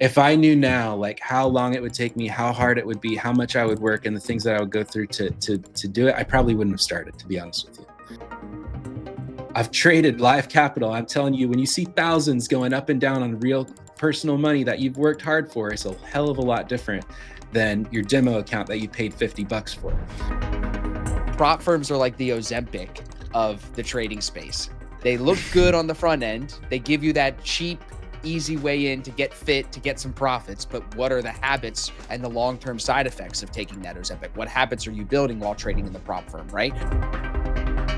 If I knew now, like how long it would take me, how hard it would be, how much I would work, and the things that I would go through to do it, I probably wouldn't have started, to be honest with you. I've traded live capital. I'm telling you, when you see thousands going up and down on real personal money that you've worked hard for, it's a hell of a lot different than your demo account that you paid $50 for. Prop firms are like the Ozempic of the trading space. They look good on the front end. They give you that cheap, easy way in to get fit, to get some profits. But what are the habits and the long-term side effects of taking that Ozempic? What habits are you building while trading in the prop firm, right?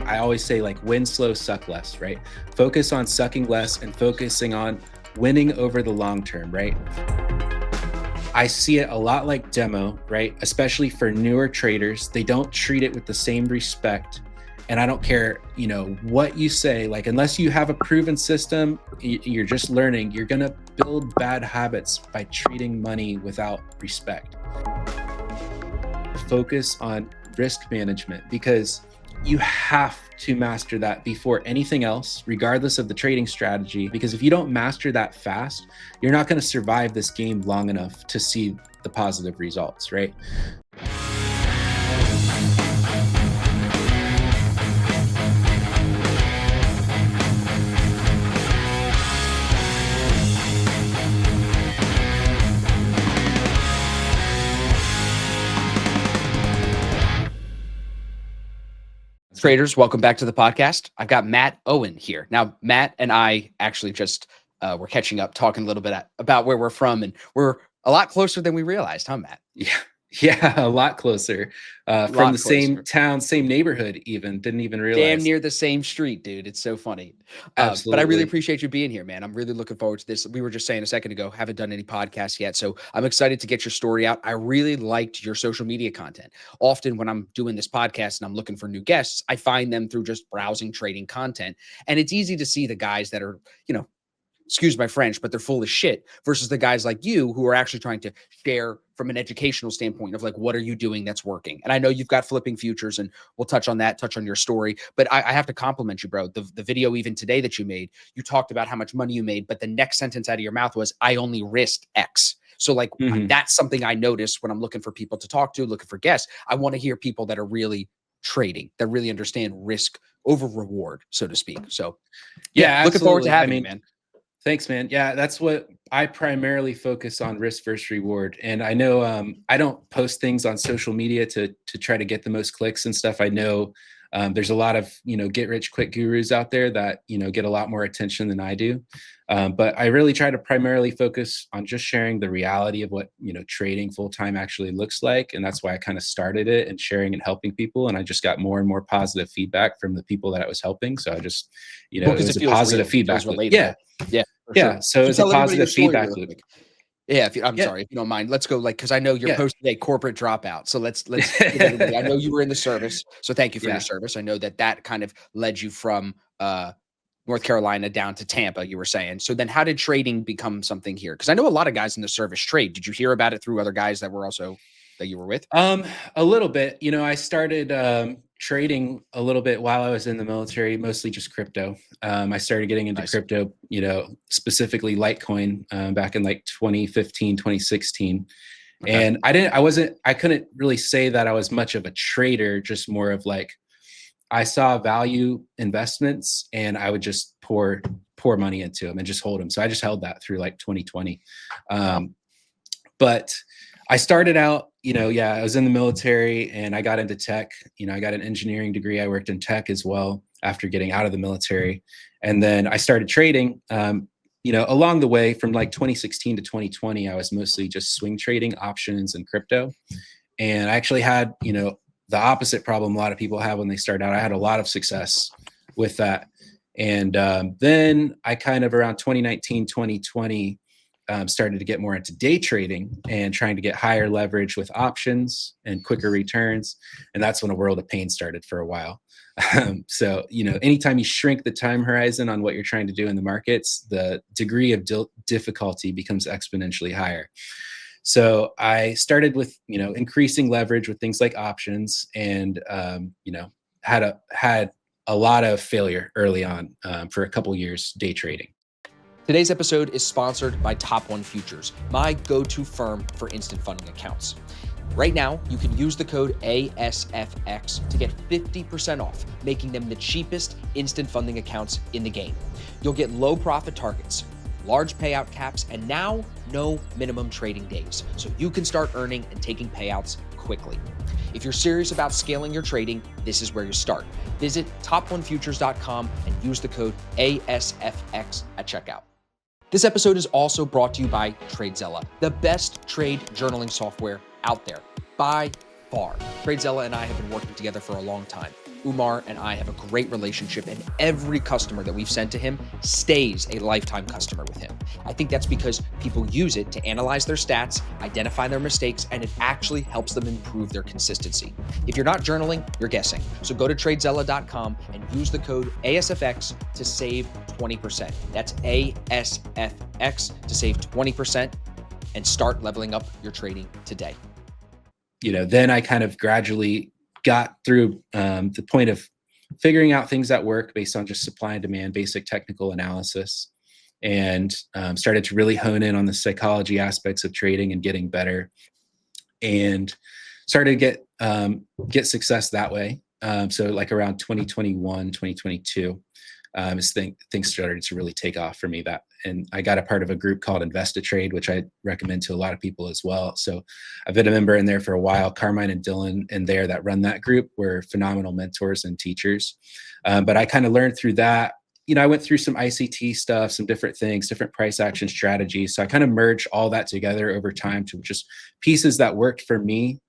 I always say, like, win slow, suck less, right? Focus on sucking less and focusing on winning over the long term, right? I see it a lot like demo, right? Especially for newer traders. They don't treat it with the same respect. And I don't care, what you say, like, unless you have a proven system, you're just learning, you're going to build bad habits by treating money without respect. Focus on risk management, because you have to master that before anything else, regardless of the trading strategy, because if you don't master that fast, you're not going to survive this game long enough to see the positive results, right? Traders, welcome back to the podcast. I've got Matt Owen here. Now, Matt and I actually just were catching up, talking a little bit about where we're from, and we're a lot closer than we realized, huh, Matt? Yeah, a lot closer. From the same town, same neighborhood, even. Didn't even realize. Damn near the same street, dude. It's so funny. Absolutely. But I really appreciate you being here, man. I'm really looking forward to this. We were just saying a second ago, haven't done any podcasts yet. So I'm excited to get your story out. I really liked your social media content. Often when I'm doing this podcast and I'm looking for new guests, I find them through just browsing trading content. And it's easy to see the guys that are, excuse my French, but they're full of shit, versus the guys like you who are actually trying to share from an educational standpoint of, like, what are you doing that's working? And I know you've got flipping futures, and we'll touch on that, touch on your story, but I have to compliment you, bro. The video even today that you made, you talked about how much money you made, but the next sentence out of your mouth was, I only risked X. So like, that's something I notice when I'm looking for people to talk to, looking for guests. I want to hear people that are really trading, that really understand risk over reward, so to speak. So yeah, looking forward to having you, man. Thanks, man. Yeah, that's what I primarily focus on, risk versus reward. And I know I don't post things on social media to try to get the most clicks and stuff. I know there's a lot of, get rich quick gurus out there that, get a lot more attention than I do. But I really try to primarily focus on just sharing the reality of what, trading full time actually looks like. And that's why I kind of started it, and sharing and helping people. And I just got more and more positive feedback from the people that I was helping. So I just, it was a positive feedback. Yeah. Sure. So it's a positive feedback loop. Yeah, I'm sorry, if you don't mind, let's go, because I know you're posting a corporate dropout. So let's give everybody, I know you were in the service, so thank you for your service. I know that kind of led you from North Carolina down to Tampa, you were saying. So then how did trading become something here? Because I know a lot of guys in the service trade. Did you hear about it through other guys that you were with? A little bit. I started trading a little bit while I was in the military, mostly just crypto. I started getting into crypto, specifically Litecoin, back in like 2015, 2016. Okay. And I couldn't really say that I was much of a trader, just more of like, I saw value investments and I would just pour money into them and just hold them. So I just held that through like 2020. But I started out, I was in the military and I got into tech. I got an engineering degree. I worked in tech as well after getting out of the military. And then I started trading, along the way from like 2016 to 2020, I was mostly just swing trading, options, and crypto. And I actually had, the opposite problem a lot of people have when they start out. I had a lot of success with that. And then I kind of around 2019, 2020, started to get more into day trading and trying to get higher leverage with options and quicker returns. And that's when a world of pain started for a while. So, anytime you shrink the time horizon on what you're trying to do in the markets, the degree of difficulty becomes exponentially higher. So I started with, increasing leverage with things like options, and, had a lot of failure early on for a couple years day trading. Today's episode is sponsored by Top One Futures, my go-to firm for instant funding accounts. Right now, you can use the code ASFX to get 50% off, making them the cheapest instant funding accounts in the game. You'll get low profit targets, large payout caps, and now no minimum trading days, so you can start earning and taking payouts quickly. If you're serious about scaling your trading, this is where you start. Visit toponefutures.com and use the code ASFX at checkout. This episode is also brought to you by TradeZella, the best trade journaling software out there by far. TradeZella and I have been working together for a long time. Umar and I have a great relationship, and every customer that we've sent to him stays a lifetime customer with him. I think that's because people use it to analyze their stats, identify their mistakes, and it actually helps them improve their consistency. If you're not journaling, you're guessing. So go to tradezella.com and use the code ASFX to save 20%. That's ASFX to save 20% and start leveling up your trading today. Then I kind of gradually got through the point of figuring out things that work based on just supply and demand, basic technical analysis, and started to really hone in on the psychology aspects of trading and getting better, and started to get success that way. So like around 2021, 2022, things started to really take off for me. And I got a part of a group called Trade, which I recommend to a lot of people as well. So I've been a member in there for a while. Carmine and Dylan in there that run that group were phenomenal mentors and teachers. But I kind of learned through that. I went through some ICT stuff, some different things, different price action strategies. So I kind of merged all that together over time to just pieces that worked for me,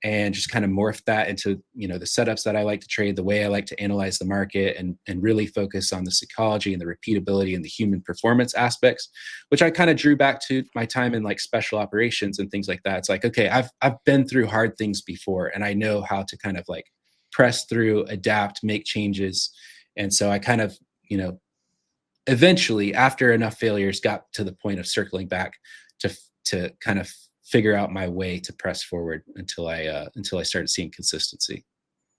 and just kind of morph that into, the setups that I like to trade, the way I like to analyze the market, and really focus on the psychology and the repeatability and the human performance aspects, which I kind of drew back to my time in like special operations and things like that. It's like, okay, I've been through hard things before, and I know how to kind of like press through, adapt, make changes. And so I kind of, eventually after enough failures got to the point of circling back to kind of figure out my way to press forward until I started seeing consistency.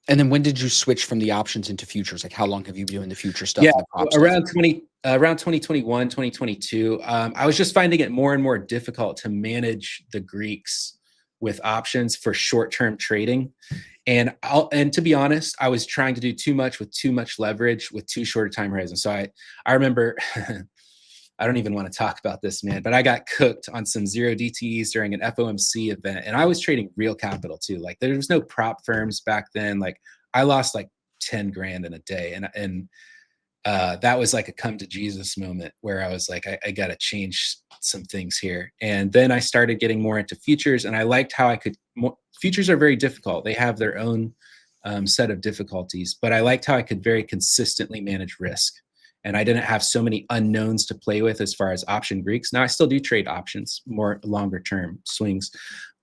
And then when did you switch from the options into futures? Like how long have you been doing the future stuff? Yeah, and the prop around stuff? 2021, 2022. I was just finding it more and more difficult to manage the Greeks with options for short-term trading. And to be honest, I was trying to do too much with too much leverage with too short a time horizon. So I remember I don't even want to talk about this, man, but I got cooked on some zero DTEs during an FOMC event, and I was trading real capital too. Like there was no prop firms back then. Like I lost like 10 grand in a day. And that was like a come to Jesus moment where I was like, I got to change some things here. And then I started getting more into futures, and I liked how futures are very difficult. They have their own set of difficulties, but I liked how I could very consistently manage risk. And I didn't have so many unknowns to play with as far as option Greeks. Now I still do trade options, more longer term swings,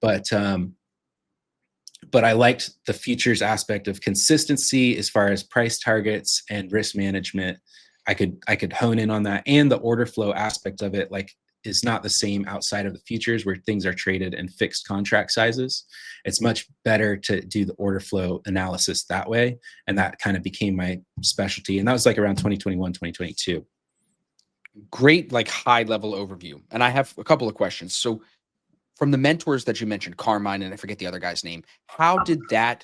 but I liked the futures aspect of consistency as far as price targets and risk management. I could hone in on that, and the order flow aspect of it, like, is not the same outside of the futures where things are traded in fixed contract sizes. It's much better to do the order flow analysis that way. And that kind of became my specialty. And that was like around 2021, 2022. Great, like high level overview. And I have a couple of questions. So from the mentors that you mentioned, Carmine, and I forget the other guy's name, how did that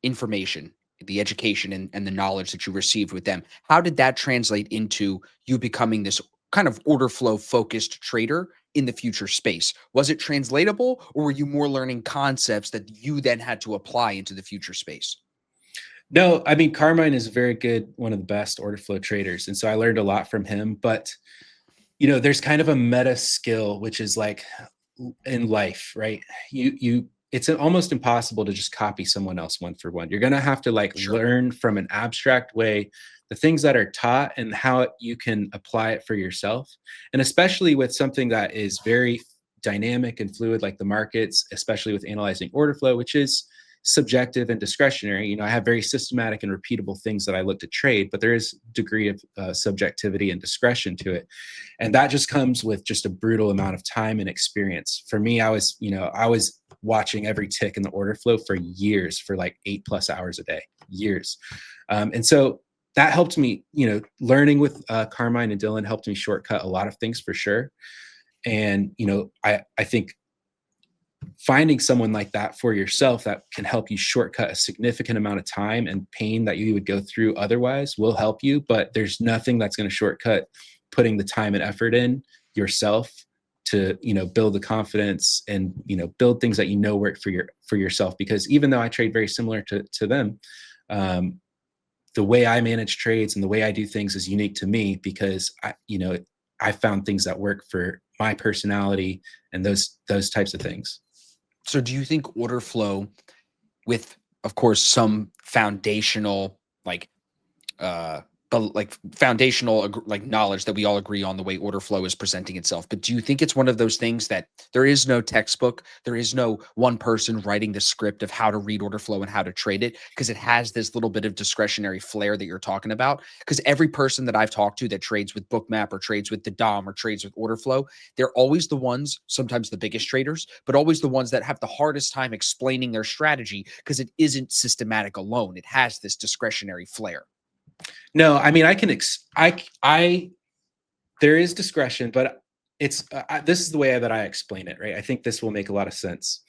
information, the education and the knowledge that you received with them, how did that translate into you becoming this kind of order flow focused trader in the future space? Was it translatable, or were you more learning concepts that you then had to apply into the future space? No, I mean, Carmine is very good, one of the best order flow traders. And so I learned a lot from him, but there's kind of a meta skill, which is like in life, right? It's almost impossible to just copy someone else one for one. You're going to have to learn from an abstract way the things that are taught and how you can apply it for yourself. And especially with something that is very dynamic and fluid, like the markets, especially with analyzing order flow, which is subjective and discretionary. I have very systematic and repeatable things that I look to trade, but there is a degree of subjectivity and discretion to it. And that just comes with just a brutal amount of time and experience. For me, I was watching every tick in the order flow for years, for like 8+ hours a day, years. And so that helped me, learning with Carmine and Dylan helped me shortcut a lot of things for sure. And, I think finding someone like that for yourself that can help you shortcut a significant amount of time and pain that you would go through otherwise will help you. But there's nothing that's going to shortcut putting the time and effort in yourself to, build the confidence and, build things that, work for yourself. Because even though I trade very similar to them, the way I manage trades and the way I do things is unique to me because I found things that work for my personality and those types of things. So do you think order flow with, of course, some foundational, foundational knowledge that we all agree on the way order flow is presenting itself. But do you think it's one of those things that there is no textbook, there is no one person writing the script of how to read order flow and how to trade it, because it has this little bit of discretionary flair that you're talking about? Because every person that I've talked to that trades with Bookmap or trades with the DOM or trades with order flow, they're always the ones, sometimes the biggest traders, but always the ones that have the hardest time explaining their strategy because it isn't systematic alone. It has this discretionary flair. No, I mean, there is discretion, but it's, this is the way that I explain it, right? I think this will make a lot of sense.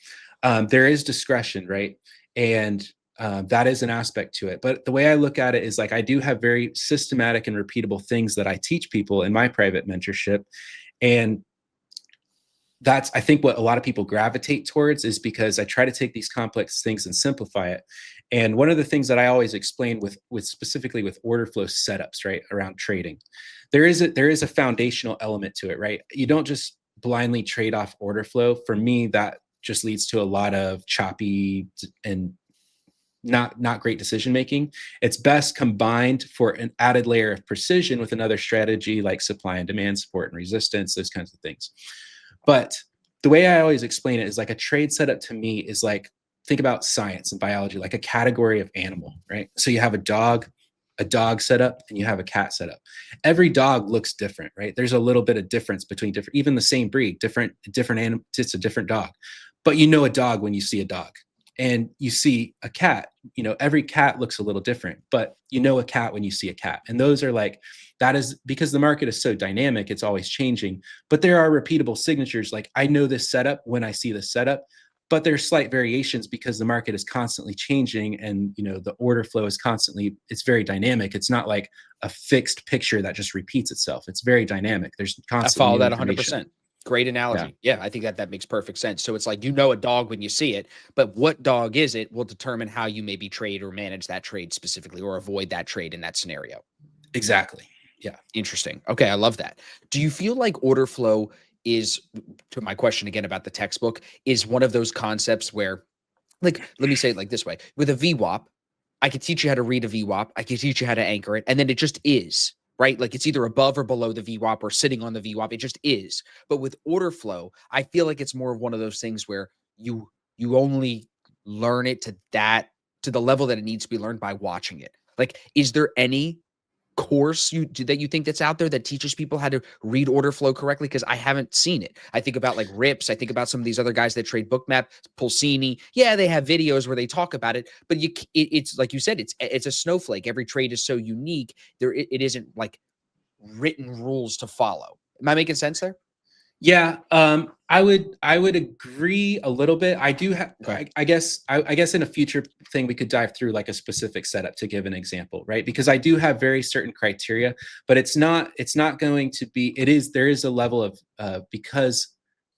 There is discretion, right? And that is an aspect to it. But the way I look at it is like, I do have very systematic and repeatable things that I teach people in my private mentorship. And that's, I think, what a lot of people gravitate towards, is because I try to take these complex things and simplify it. And one of the things that I always explain with specifically with order flow setups, right, around trading, there is a foundational element to it, right? You don't just blindly trade off order flow. For me, that just leads to a lot of choppy and not great decision making. It's best combined for an added layer of precision with another strategy like supply and demand, support and resistance, those kinds of things. But the way I always explain it is like a trade setup to me is like, think about science and biology, like a category of animal, right? So you have a dog setup, and you have a cat setup. Every dog looks different, right? There's a little bit of difference between even the same breed, different animal, it's a different dog. But you know a dog when you see a dog. And you see a cat, every cat looks a little different, but you know a cat when you see a cat. And those are like, that is because the market is so dynamic, it's always changing. But there are repeatable signatures. Like, I know this setup when I see this setup, but there's slight variations because the market is constantly changing, and the order flow is constantly, it's very dynamic. It's not like a fixed picture that just repeats itself. It's very dynamic. There's constantly, I follow that 100%. Great analogy. Yeah, I think that makes perfect sense. So it's like, a dog when you see it, but what dog is it will determine how you maybe trade or manage that trade specifically, or avoid that trade in that scenario. Exactly. Yeah. Interesting. Okay, I love that. Do you feel like order flow is, to my question again about the textbook, is one of those concepts where, like, let me say it like this way: with a VWAP, I could teach you how to read a VWAP, I could teach you how to anchor it, and then it just is, right? Like, it's either above or below the VWAP or sitting on the VWAP. It just is. But with order flow, I feel like it's more of one of those things where you only learn it to the level that it needs to be learned by watching it. Like, is there any course that you think that's out there that teaches people how to read order flow correctly? Because I haven't seen it. I think about like Rips. I think about some of these other guys that trade Bookmap, Pulsini. Yeah, they have videos where they talk about it, but it's like you said, it's a snowflake. Every trade is so unique. It isn't like written rules to follow. Am I making sense there? Yeah, I would agree a little bit. I do have, Okay. I guess in a future thing we could dive through like a specific setup to give an example, right? Because I do have very certain criteria, but it's not going to be. There is a level of because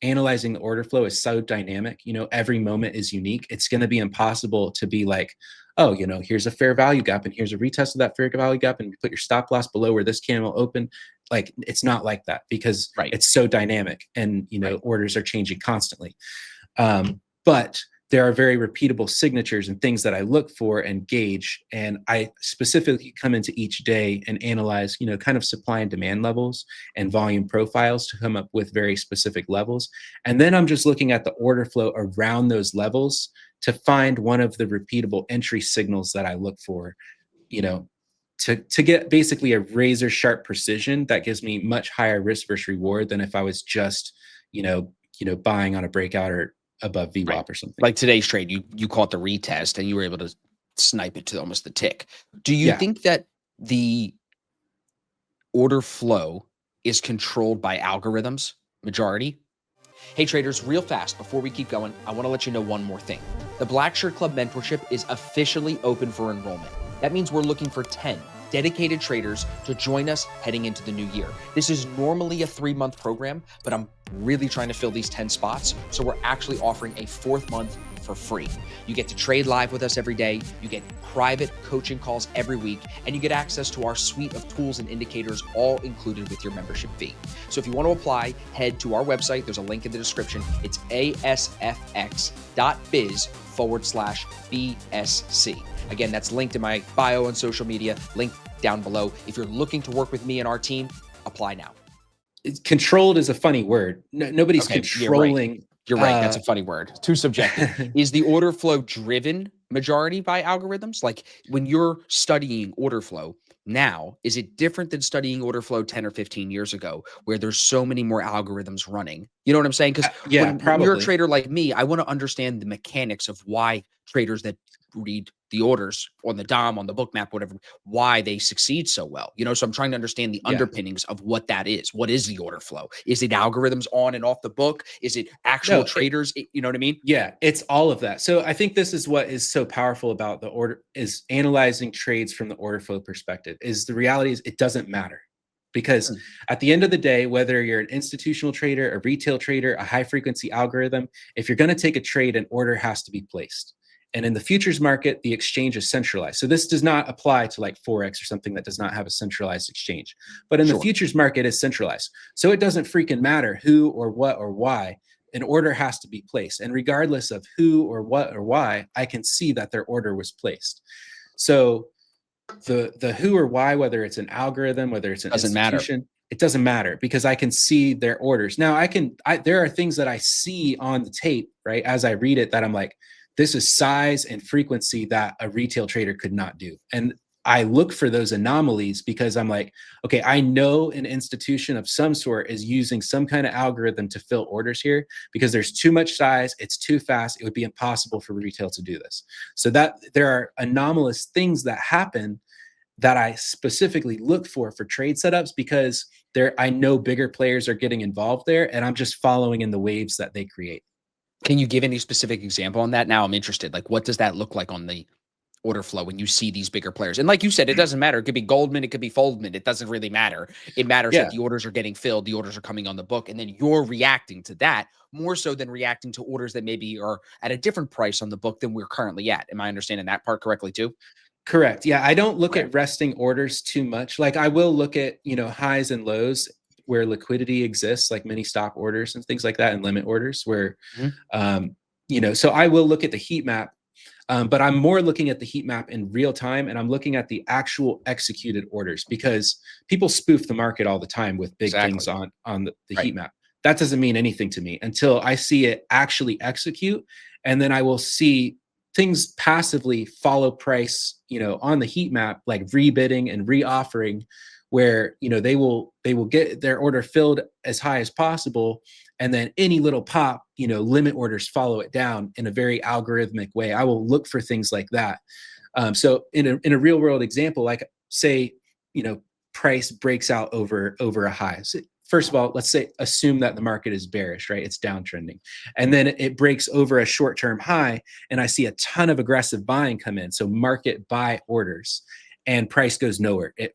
analyzing the order flow is so dynamic. Every moment is unique. It's going to be impossible to be like, oh, here's a fair value gap, and here's a retest of that fair value gap, and you put your stop loss below where this candle opened. Like, it's not like that because it's so dynamic, and orders are changing constantly. But there are very repeatable signatures and things that I look for and gauge, and I specifically come into each day and analyze kind of supply and demand levels and volume profiles to come up with very specific levels. And then I'm just looking at the order flow around those levels to find one of the repeatable entry signals that I look for, to get basically a razor sharp precision that gives me much higher risk versus reward than if I was just, buying on a breakout or above VWAP or something. Like today's trade, you caught the retest and you were able to snipe it to almost the tick. Do you think that the order flow is controlled by algorithms, majority. Hey traders, real fast, before we keep going, I want to let you know one more thing. The Black Shirt Club Mentorship is officially open for enrollment. That means we're looking for 10 dedicated traders to join us heading into the new year. This is normally a 3-month program, but I'm really trying to fill these 10 spots. So we're actually offering a 4th month for free. You get to trade live with us every day. You get private coaching calls every week, and you get access to our suite of tools and indicators, all included with your membership fee. So if you want to apply, head to our website. There's a link in the description. It's asfx.biz/BSC. Again, that's linked in my bio on social media, link down below. If you're looking to work with me and our team, apply now. Controlled is a funny word. Nobody's controlling. You're right. That's a funny word. Too subjective. Is the order flow driven majority by algorithms? Like when you're studying order flow now, is it different than studying order flow 10 or 15 years ago where there's so many more algorithms running? You know what I'm saying? Because when you're a trader like me, I want to understand the mechanics of why traders that read the orders on the DOM, on the book map, whatever, why they succeed so well. You know, so I'm trying to understand the underpinnings of what that is. What is the order flow? Is it algorithms on and off the book? Is it actual traders? You know what I mean? Yeah, it's all of that. So I think this is what is so powerful about the order, is analyzing trades from the order flow perspective. Is the reality is it doesn't matter. Because at the end of the day, whether you're an institutional trader, a retail trader, a high frequency algorithm, if you're going to take a trade, an order has to be placed. And in the futures market, the exchange is centralized. So this does not apply to like Forex or something that does not have a centralized exchange. But in the futures market, it's centralized. So it doesn't freaking matter who or what or why. An order has to be placed. And regardless of who or what or why, I can see that their order was placed. So the who or why, whether it's an algorithm, whether it's an institution, it doesn't matter because I can see their orders. Now there are things that I see on the tape, right? As I read it, that I'm like, this is size and frequency that a retail trader could not do. And I look for those anomalies because I'm like, okay, I know an institution of some sort is using some kind of algorithm to fill orders here because there's too much size, it's too fast, it would be impossible for retail to do this. So that there are anomalous things that happen that I specifically look for trade setups because I know bigger players are getting involved there and I'm just following in the waves that they create. Can you give any specific example on that? Now I'm interested. Like, what does that look like on the order flow when you see these bigger players? And like you said, it doesn't matter. It could be Goldman, it could be Foldman. It doesn't really matter. It matters that the orders are getting filled, the orders are coming on the book, and then you're reacting to that more so than reacting to orders that maybe are at a different price on the book than we're currently at. Am I understanding that part correctly too? Correct. Yeah, I don't look at resting orders too much. Like I will look at, highs and lows where liquidity exists, like mini stop orders and things like that, and limit orders where, so I will look at the heat map, but I'm more looking at the heat map in real time, and I'm looking at the actual executed orders because people spoof the market all the time with big things on the heat map. That doesn't mean anything to me until I see it actually execute, and then I will see things passively follow price, on the heat map, like rebidding and reoffering, where they will get their order filled as high as possible, and then any little pop, limit orders follow it down in a very algorithmic way. I will look for things like that. So in a real world example, like say price breaks out over a high. So first of all, let's assume that the market is bearish, right? It's downtrending, and then it breaks over a short-term high, and I see a ton of aggressive buying come in. So market buy orders, and price goes nowhere. It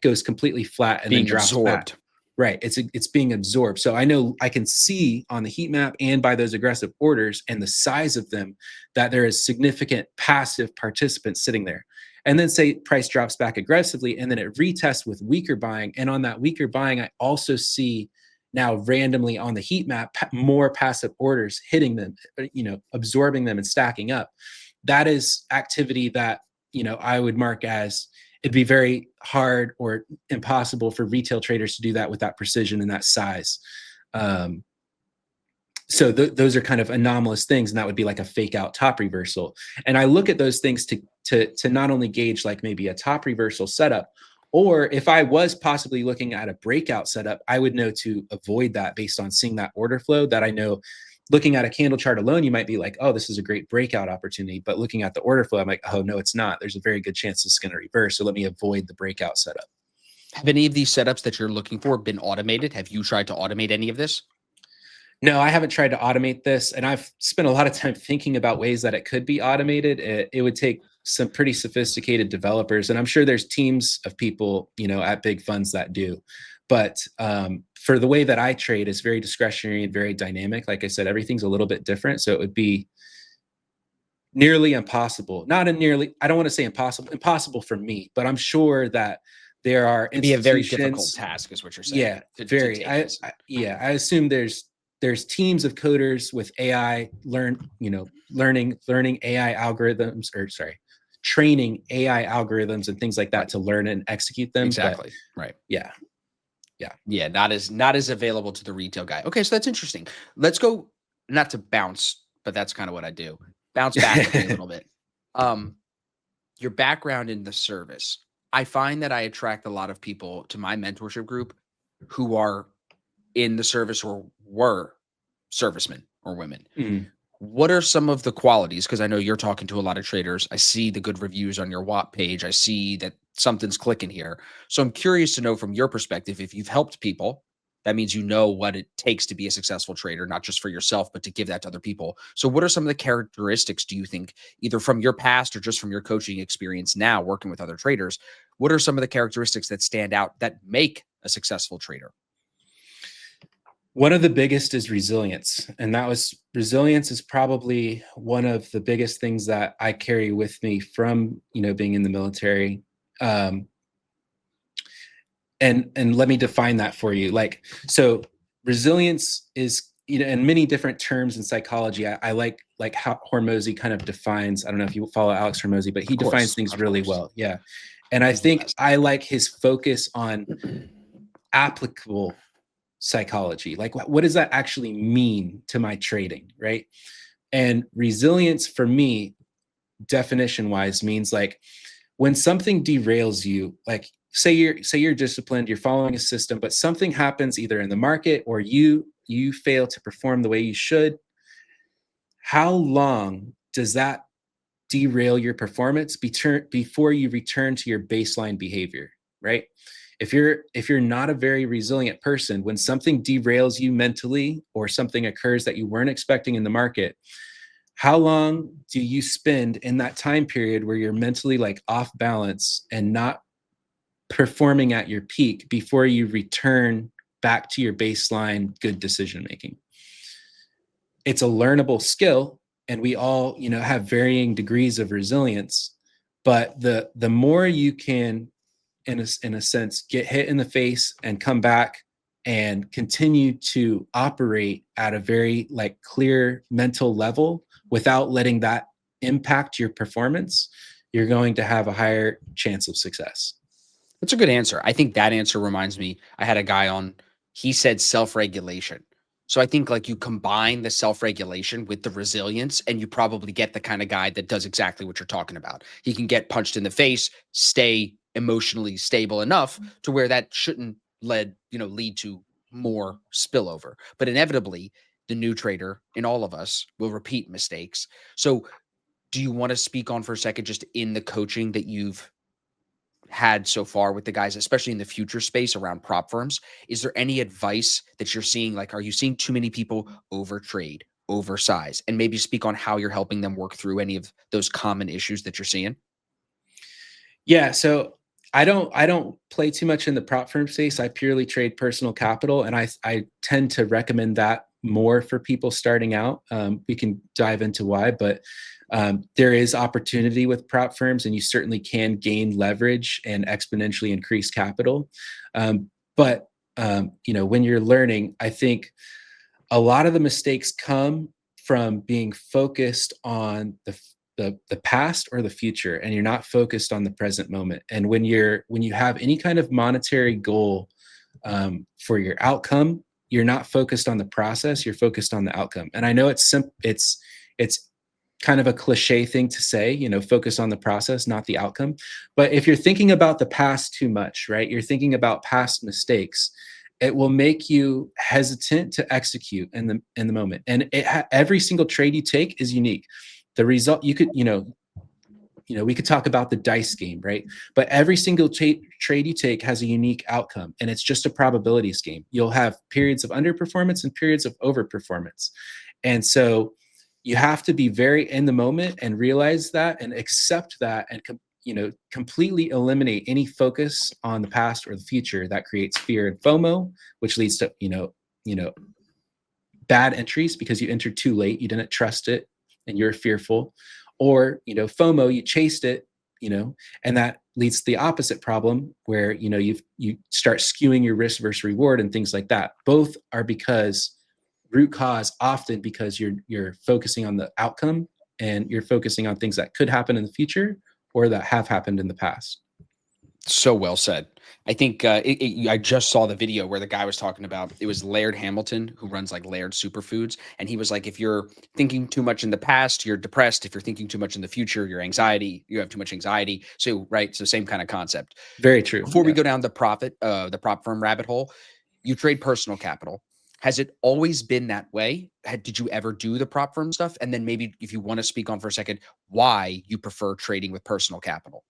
goes completely flat and then drops back. Right. It's being absorbed. So I know I can see on the heat map and by those aggressive orders and the size of them that there is significant passive participants sitting there. And then say price drops back aggressively and then it retests with weaker buying. And on that weaker buying, I also see now randomly on the heat map more passive orders hitting them, absorbing them and stacking up. That is activity that, I would mark as it'd be very hard or impossible for retail traders to do that with that precision and that size. So those are kind of anomalous things, and that would be like a fake out top reversal. And I look at those things to not only gauge like maybe a top reversal setup, or if I was possibly looking at a breakout setup, I would know to avoid that based on seeing that order flow that I know looking at a candle chart alone, you might be like, oh, this is a great breakout opportunity. But looking at the order flow, I'm like, oh, no, it's not. There's a very good chance this is going to reverse. So let me avoid the breakout setup. Have any of these setups that you're looking for been automated? Have you tried to automate any of this? No, I haven't tried to automate this. And I've spent a lot of time thinking about ways that it could be automated. It would take some pretty sophisticated developers. And I'm sure there's teams of people, at big funds that do. But for the way that I trade, it's very discretionary and very dynamic. Like I said, everything's a little bit different. So it would be nearly impossible. I don't want to say impossible for me, but I'm sure that there are It'd be a very difficult task, is what you're saying. Yeah, very. I assume there's teams of coders with AI learning AI algorithms, training AI algorithms and things like that to learn and execute them. Exactly. Right. Yeah. Not as available to the retail guy. Okay, so that's interesting. Let's go, not to bounce, but that's kind of what I do. Bounce back with me a little bit. Your background in the service. I find that I attract a lot of people to my mentorship group who are in the service or were servicemen or women. Mhm. What are some of the qualities? Because I know you're talking to a lot of traders. I see the good reviews on your WAP page. I see that something's clicking here. So I'm curious to know from your perspective, if you've helped people, that means you know what it takes to be a successful trader, not just for yourself, but to give that to other people. So what are some of the characteristics, do you think, either from your past or just from your coaching experience now working with other traders? What are some of the characteristics that stand out that make a successful trader? One of the biggest is resilience. And resilience is probably one of the biggest things that I carry with me from, being in the military. And let me define that for you. So resilience is, in many different terms in psychology. I like how Hormozy kind of defines, I don't know if you follow Alex Hormozy, but he defines things really well. Yeah. And I think I like his focus on applicable psychology. Like, what does that actually mean to my trading, right? And resilience for me, definition wise, means like when something derails you, like say you're disciplined, you're following a system, but something happens either in the market or you fail to perform the way you should. How long does that derail your performance before you return to your baseline behavior, right? If you're not a very resilient person, when something derails you mentally or something occurs that you weren't expecting in the market, how long do you spend in that time period where you're mentally like off balance and not performing at your peak before you return back to your baseline good decision making? It's a learnable skill, and we all, have varying degrees of resilience, but the more you can, in a sense, get hit in the face and come back and continue to operate at a very clear mental level without letting that impact your performance, you're going to have a higher chance of success. That's a good answer. I think that answer reminds me, I had a guy on, he said self-regulation. So I think you combine the self-regulation with the resilience, and you probably get the kind of guy that does exactly what you're talking about. He can get punched in the face, stay emotionally stable enough to where that shouldn't lead to more spillover. But inevitably, the new trader in all of us will repeat mistakes. So do you want to speak on for a second, just in the coaching that you've had so far with the guys, especially in the future space around prop firms? Is there any advice that you're seeing? Are you seeing too many people overtrade, oversize, and maybe speak on how you're helping them work through any of those common issues that you're seeing? Yeah. So I don't play too much in the prop firm space. I purely trade personal capital, and I tend to recommend that more for people starting out. We can dive into why, but there is opportunity with prop firms, and you certainly can gain leverage and exponentially increase capital. But when you're learning, I think a lot of the mistakes come from being focused on the past or the future, and you're not focused on the present moment. And when you have any kind of monetary goal for your outcome, you're not focused on the process, you're focused on the outcome. And I know it's kind of a cliche thing to say, focus on the process, not the outcome. But if you're thinking about the past too much, right, you're thinking about past mistakes, it will make you hesitant to execute in the moment. And every single trade you take is unique. The result you could, we could talk about the dice game, right? But every single trade you take has a unique outcome, and it's just a probabilities game. You'll have periods of underperformance and periods of overperformance. And so you have to be very in the moment and realize that and accept that, and completely eliminate any focus on the past or the future that creates fear and FOMO, which leads to bad entries because you entered too late, you didn't trust it, and you're fearful. Or FOMO, you chased it, and that leads to the opposite problem where you start skewing your risk versus reward and things like that. Both are because root cause, often because you're focusing on the outcome, and you're focusing on things that could happen in the future or that have happened in the past. So well said. I think I just saw the video where the guy was talking about, it was Laird Hamilton, who runs like Laird Superfoods. And he was like, if you're thinking too much in the past, you're depressed. If you're thinking too much in the future, you have too much anxiety. So, right. So same kind of concept. Very true. Before we go down the prop firm rabbit hole, you trade personal capital. Has it always been that way? Did you ever do the prop firm stuff? And then maybe if you want to speak on for a second, why you prefer trading with personal capital?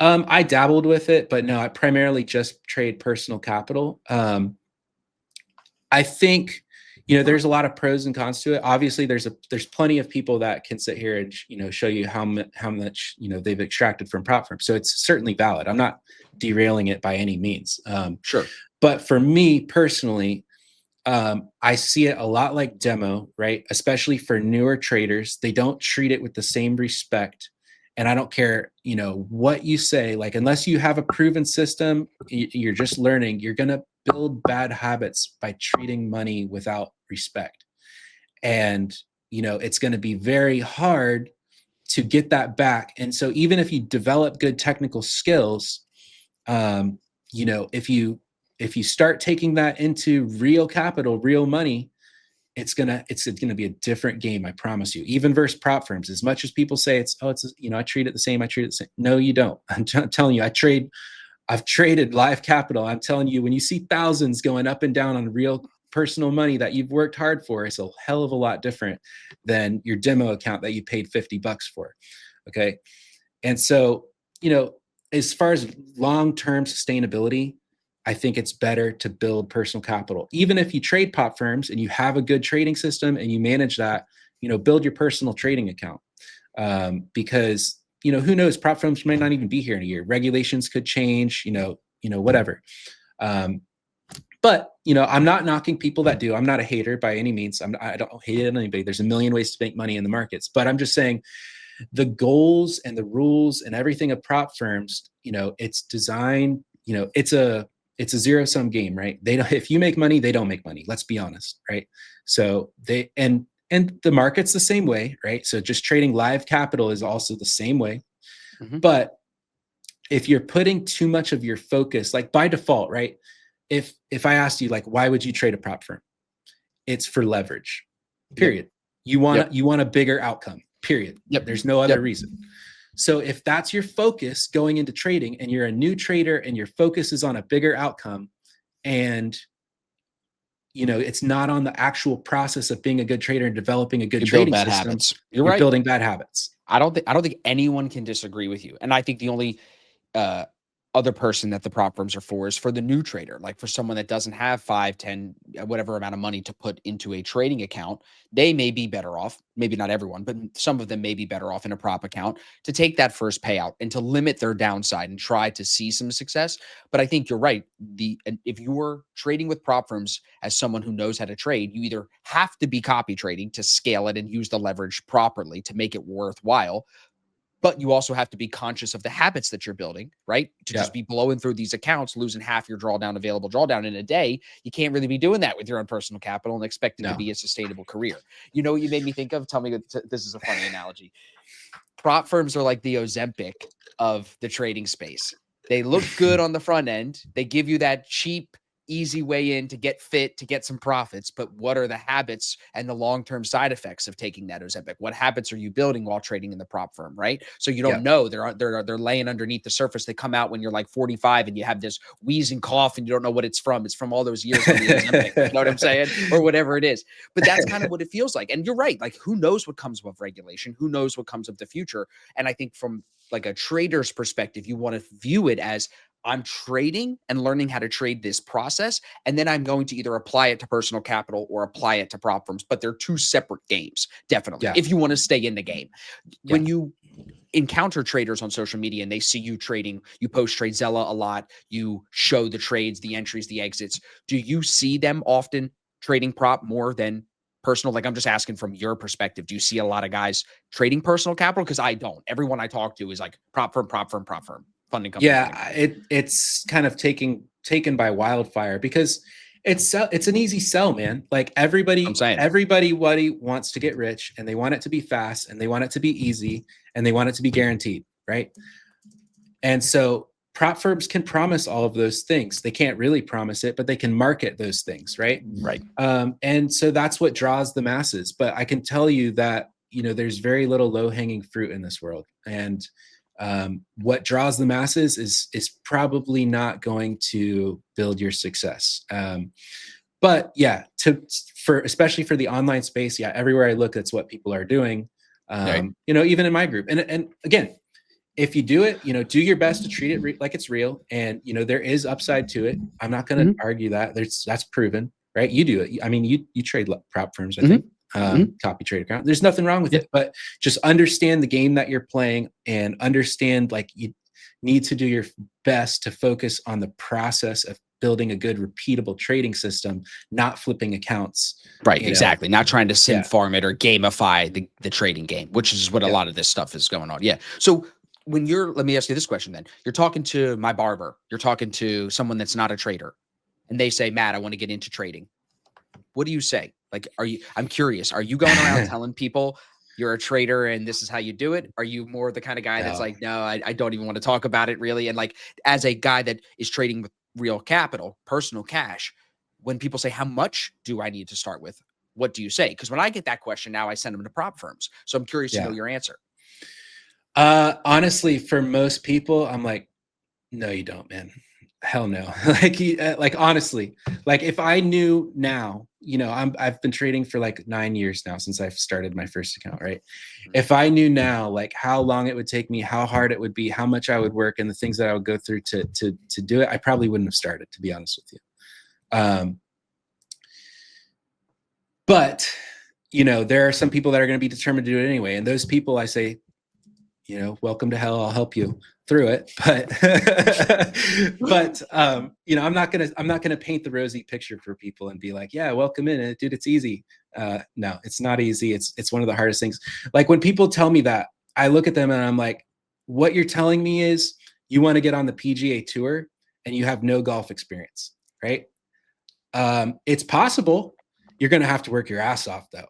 I dabbled with it, but no, I primarily just trade personal capital. I think, there's a lot of pros and cons to it. Obviously, there's plenty of people that can sit here and, show you how much, they've extracted from prop firms. So it's certainly valid. I'm not derailing it by any means. Sure. But for me personally, I see it a lot like demo, right? Especially for newer traders, they don't treat it with the same respect. And I don't care, what you say, like, unless you have a proven system, you're just learning, you're going to build bad habits by treating money without respect. And, it's going to be very hard to get that back. And so even if you develop good technical skills, if you start taking that into real capital, real money, it's gonna be a different game. I promise you. Even versus prop firms, as much as people say I treat it the same. No, you don't. I'm telling you, I've traded live capital. I'm telling you, when you see thousands going up and down on real personal money that you've worked hard for, it's a hell of a lot different than your demo account that you paid $50 for. Okay. And so, as far as long-term sustainability, I think it's better to build personal capital. Even if you trade prop firms and you have a good trading system and you manage that, build your personal trading account. Because, who knows, prop firms might not even be here in a year. Regulations could change, whatever. But, I'm not knocking people that do. I'm not a hater by any means. I don't hate anybody. There's a million ways to make money in the markets. But I'm just saying the goals and the rules and everything of prop firms, it's designed, it's a zero-sum game, right? If you make money, they don't make money. Let's be honest, right? So and the market's the same way, right? So just trading live capital is also the same way. Mm-hmm. But if you're putting too much of your focus, like by default, right? If I asked you, like, why would you trade a prop firm? It's for leverage, period. Yep. You want a bigger outcome, period. Yep. There's no other reason. So if that's your focus going into trading, and you're a new trader and your focus is on a bigger outcome, and it's not on the actual process of being a good trader and developing a good trading system, habits. You're right. Building bad habits. I don't think anyone can disagree with you. And I think the only other person that the prop firms are for is for the new trader, like for someone that doesn't have 5, 10, whatever amount of money to put into a trading account. They may be better off, maybe not everyone, but some of them may be better off in a prop account to take that first payout and to limit their downside and try to see some success. But I think you're right. If you're trading with prop firms as someone who knows how to trade, you either have to be copy trading to scale it and use the leverage properly to make it worthwhile, but you also have to be conscious of the habits that you're building, right? To just be blowing through these accounts, losing half your available drawdown in a day. You can't really be doing that with your own personal capital and expect it to be a sustainable career. You know what you made me think of? Tell me, this is a funny analogy. Prop firms are like the Ozempic of the trading space. They look good on the front end. They give you that cheap easy way in to get fit, to get some profits, but what are the habits and the long-term side effects of taking that Ozempic? What habits are you building while trading in the prop firm, right? So you don't Yeah. know they're laying underneath the surface. They come out when you're like 45 and you have this wheezing cough and you don't know what it's from. It's from all those years on the Ozempic, you know what I'm saying? Or whatever it is. But that's kind of what it feels like. And you're right. Like, who knows what comes with regulation? Who knows what comes with the future? And I think from like a trader's perspective, you want to view it as, I'm trading and learning how to trade this process. And then I'm going to either apply it to personal capital or apply it to prop firms. But they're two separate games, definitely, Yeah. if you want to stay in the game. Yeah. When you encounter traders on social media and they see you trading, you post TradeZella a lot, you show the trades, the entries, the exits. Do you see them often trading prop more than personal? Like, I'm just asking from your perspective, do you see a lot of guys trading personal capital? Because I don't. Everyone I talk to is like prop firm, prop firm, prop firm. Funding company. Yeah, it's kind of taken by wildfire because it's an easy sell, man. Like everybody wants to get rich and they want it to be fast and they want it to be easy and they want it to be guaranteed, right? And so prop firms can promise all of those things. They can't really promise it, but they can market those things, right? Right. And so that's what draws the masses. But I can tell you that, there's very little low-hanging fruit in this world. And what draws the masses is probably not going to build your success. But yeah, especially for the online space, yeah, everywhere I look, that's what people are doing. Right. Even in my group. And again, if you do it, do your best to treat it like it's real. And there is upside to it. I'm not going to argue that. That's proven, right? You do it. I mean, you trade prop firms, I think. Copy trade account. There's nothing wrong with it, but just understand the game that you're playing and understand, like, you need to do your best to focus on the process of building a good repeatable trading system, not flipping accounts. Right. Exactly. Not trying to sim farm it or gamify the trading game, which is what a lot of this stuff is going on. Yeah. So let me ask you this question then. You're talking to my barber, you're talking to someone that's not a trader, and they say, Matt, I want to get into trading. What do you say? Like, I'm curious, are you going around telling people you're a trader and this is how you do it? Are you more the kind of guy that's like, no, I don't even want to talk about it really? And like, as a guy that is trading with real capital, personal cash, when people say, how much do I need to start with? What do you say? Because when I get that question now, I send them to prop firms. So I'm curious to know your answer. Honestly, for most people, I'm like, no, you don't, man. Hell no. like honestly, like if I knew now, I've been trading for like 9 years now since I've started my first account, right? If I knew now, like how long it would take me, how hard it would be, how much I would work, and the things that I would go through to do it, I probably wouldn't have started, to be honest with you. But there are some people that are going to be determined to do it anyway, and those people, I say, welcome to hell. I'll help you through it. But I'm not gonna paint the rosy picture for people and be like, yeah, welcome in, dude. It's easy. No, it's not easy. It's one of the hardest things. Like when people tell me that, I look at them and I'm like, what you're telling me is you want to get on the PGA Tour and you have no golf experience, right? It's possible. You're gonna have to work your ass off though.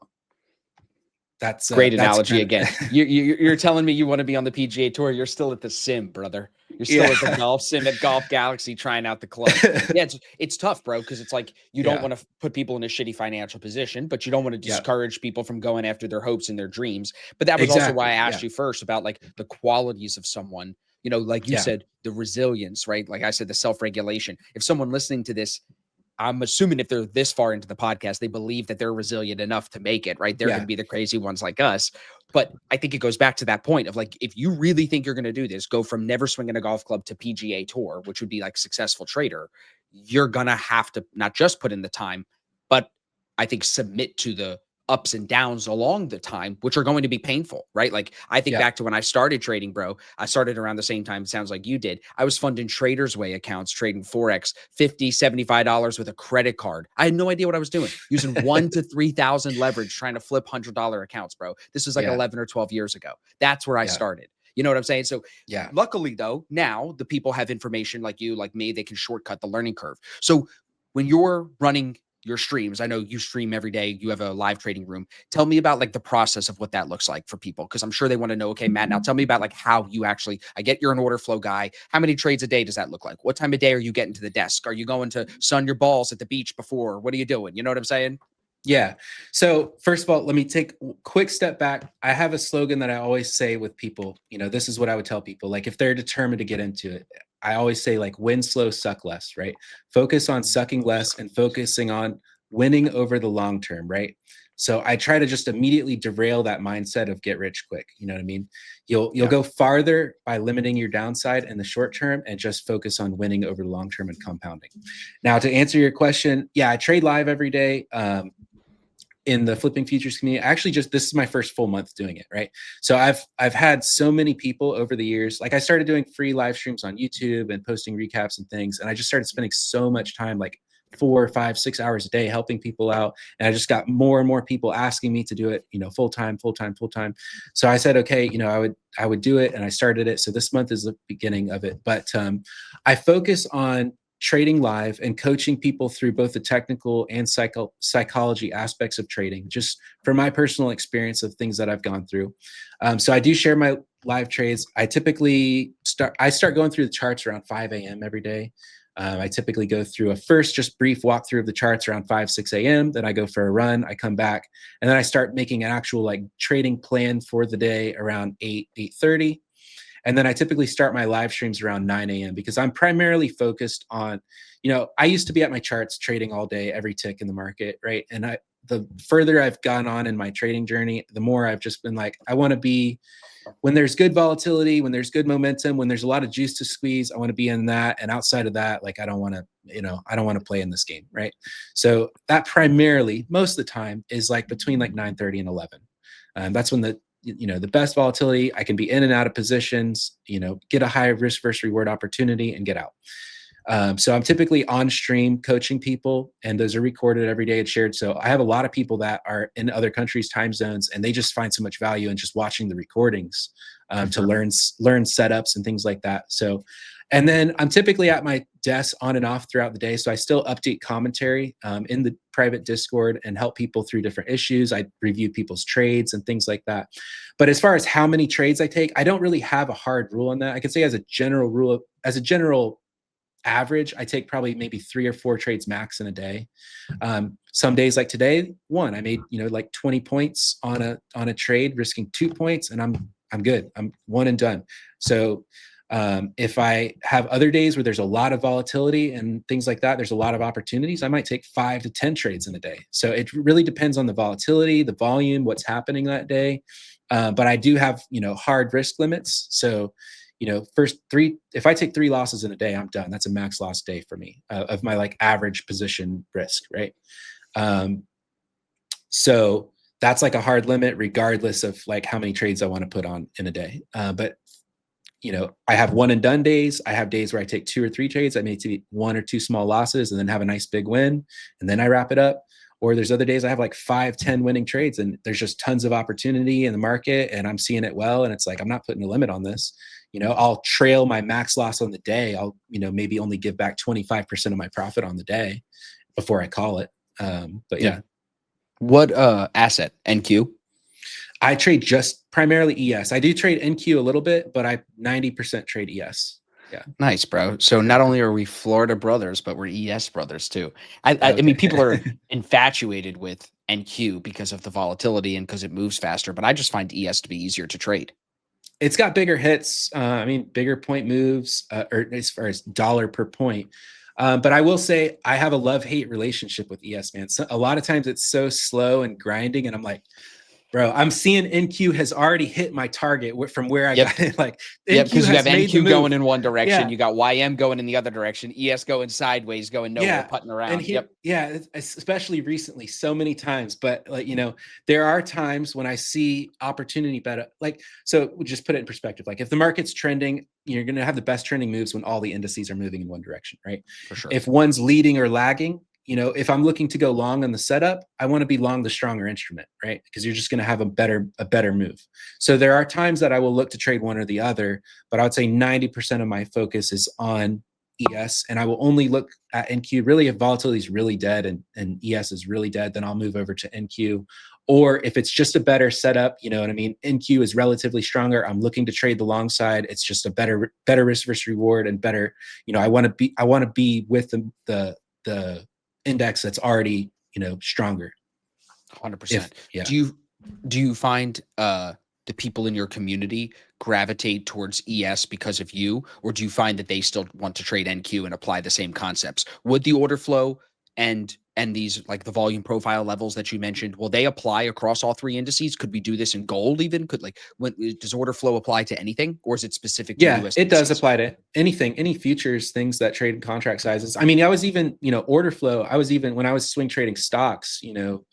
That's great analogy again. You're telling me you want to be on the PGA Tour. You're still at the sim, brother. You're still at the golf sim at Golf Galaxy trying out the club. Yeah, it's tough, bro, because it's like you don't want to put people in a shitty financial position, but you don't want to discourage people from going after their hopes and their dreams. But that was also why I asked you first about like the qualities of someone, like you said, the resilience, right? Like I said, the self-regulation. If someone listening to this, I'm assuming if they're this far into the podcast, they believe that they're resilient enough to make it, right? They're going to be the crazy ones like us. But I think it goes back to that point of like, if you really think you're going to do this, go from never swinging a golf club to PGA Tour, which would be like successful trader, you're going to have to not just put in the time, but I think submit to the ups and downs along the time, which are going to be painful, right? Like I think back to when I started trading, bro. I started around the same time, it sounds like you did. I was funding Traders Way accounts, trading Forex, $50, $75 with a credit card. I had no idea what I was doing, using 1 to 3,000 leverage, trying to flip $100 accounts, bro. This was like 11 or 12 years ago. That's where I started. You know what I'm saying? So luckily though, now the people have information like you, like me, they can shortcut the learning curve. So when you're running your streams. I know you stream every day. You have a live trading room. Tell me about like the process of what that looks like for people. Cause I'm sure they want to know, okay, Matt, now tell me about like how you actually, I get you're an order flow guy. How many trades a day does that look like? What time of day are you getting to the desk? Are you going to sun your balls at the beach before? What are you doing? You know what I'm saying? Yeah. So first of all, let me take a quick step back. I have a slogan that I always say with people. This is what I would tell people. Like if they're determined to get into it, I always say like win slow, suck less, right? Focus on sucking less and focusing on winning over the long term, right? So I try to just immediately derail that mindset of get rich quick. You know what I mean? You'll go farther by limiting your downside in the short term and just focus on winning over the long term and compounding. Now, to answer your question, yeah, I trade live every day. In the flipping futures community. Actually, this is my first full month doing it, right? So I've had so many people over the years. Like I started doing free live streams on YouTube and posting recaps and things, and I just started spending so much time, like 4, 5, 6 hours a day, helping people out. And I just got more and more people asking me to do it, full time. So I said, okay, I would do it, and I started it. So this month is the beginning of it. But I focus on trading live and coaching people through both the technical and psychology aspects of trading, just from my personal experience of things that I've gone through. So I do share my live trades. I typically start going through the charts around 5 a.m. every day. I typically go through a first just brief walkthrough of the charts around 5, 6 a.m. Then I go for a run, I come back, and then I start making an actual like trading plan for the day around 8:30. And then I typically start my live streams around 9 a.m. because I'm primarily focused on, I used to be at my charts trading all day, every tick in the market, right? And the further I've gone on in my trading journey, the more I've just been like, I want to be, when there's good volatility, when there's good momentum, when there's a lot of juice to squeeze, I want to be in that. And outside of that, like, I don't want to play in this game, right? So that primarily, most of the time, is like between like 9:30 and 11. That's when the best volatility, I can be in and out of positions, get a high risk versus reward opportunity and get out. So I'm typically on stream coaching people, and those are recorded every day and shared. So I have a lot of people that are in other countries' time zones, and they just find so much value in just watching the recordings to learn setups and things like that. So, and then I'm typically at my desk on and off throughout the day. So I still update commentary in the private Discord and help people through different issues. I review people's trades and things like that. But as far as how many trades I take, I don't really have a hard rule on that. I could say as a general average, I take probably maybe 3 or 4 trades max in a day. Some days like today, I made, like 20 points on a trade, risking 2 points, and I'm good. I'm one and done. So if I have other days where there's a lot of volatility and things like that, there's a lot of opportunities, I might take 5 to 10 trades in a day. So it really depends on the volatility, the volume, what's happening that day. But I do have, hard risk limits. So, if I take 3 losses in a day, I'm done. That's a max loss day for me of my like average position risk, right? So that's like a hard limit regardless of like how many trades I want to put on in a day. But I have one and done days. I have days where I take 2 or 3 trades. I may take 1 or 2 small losses and then have a nice big win, and then I wrap it up. Or there's other days I have like 5, 10 winning trades, and there's just tons of opportunity in the market, and I'm seeing it well. And it's like, I'm not putting a limit on this. I'll trail my max loss on the day. I'll, maybe only give back 25% of my profit on the day before I call it. But yeah. What asset? NQ? I trade just primarily ES. I do trade NQ a little bit, but I 90% trade ES. Yeah. Nice, bro. So not only are we Florida brothers, but we're ES brothers too. I mean, people are infatuated with NQ because of the volatility and because it moves faster, but I just find ES to be easier to trade. It's got bigger hits. Bigger point moves, or as far as dollar per point. But I will say I have a love-hate relationship with ES, man. So a lot of times it's so slow and grinding, and I'm like, bro, I'm seeing NQ has already hit my target from where I got it. Like, because you have NQ going in one direction, yeah. You got YM going in the other direction, ES going sideways, going nowhere, putting around. And especially recently, so many times. But like, there are times when I see opportunity better. Like, so we'll just put it in perspective. Like, if the market's trending, you're going to have the best trending moves when all the indices are moving in one direction, right? For sure. If one's leading or lagging, if I'm looking to go long on the setup, I want to be long the stronger instrument, right? Because you're just going to have a better move. So there are times that I will look to trade one or the other, but I would say 90% of my focus is on ES, and I will only look at NQ. Really, if volatility is really dead and ES is really dead, then I'll move over to NQ. Or if it's just a better setup, you know what I mean? NQ is relatively stronger. I'm looking to trade the long side. It's just a better risk versus reward and better. You know, I want to be with the index that's already, you know, stronger. 100%. Yeah. Do you find the people in your community gravitate towards ES because of you, or do you find that they still want to trade NQ and apply the same concepts? Would the order flow and these, like, the volume profile levels that you mentioned, will they apply across all three indices? Could we do this in gold even? Could, like, when does order flow apply to anything, or is it specific to Yeah, US it does indices? apply to anything, any futures, things that trade in contract sizes. I mean, I was even, you know, order flow. I was even when I was swing trading stocks, you know,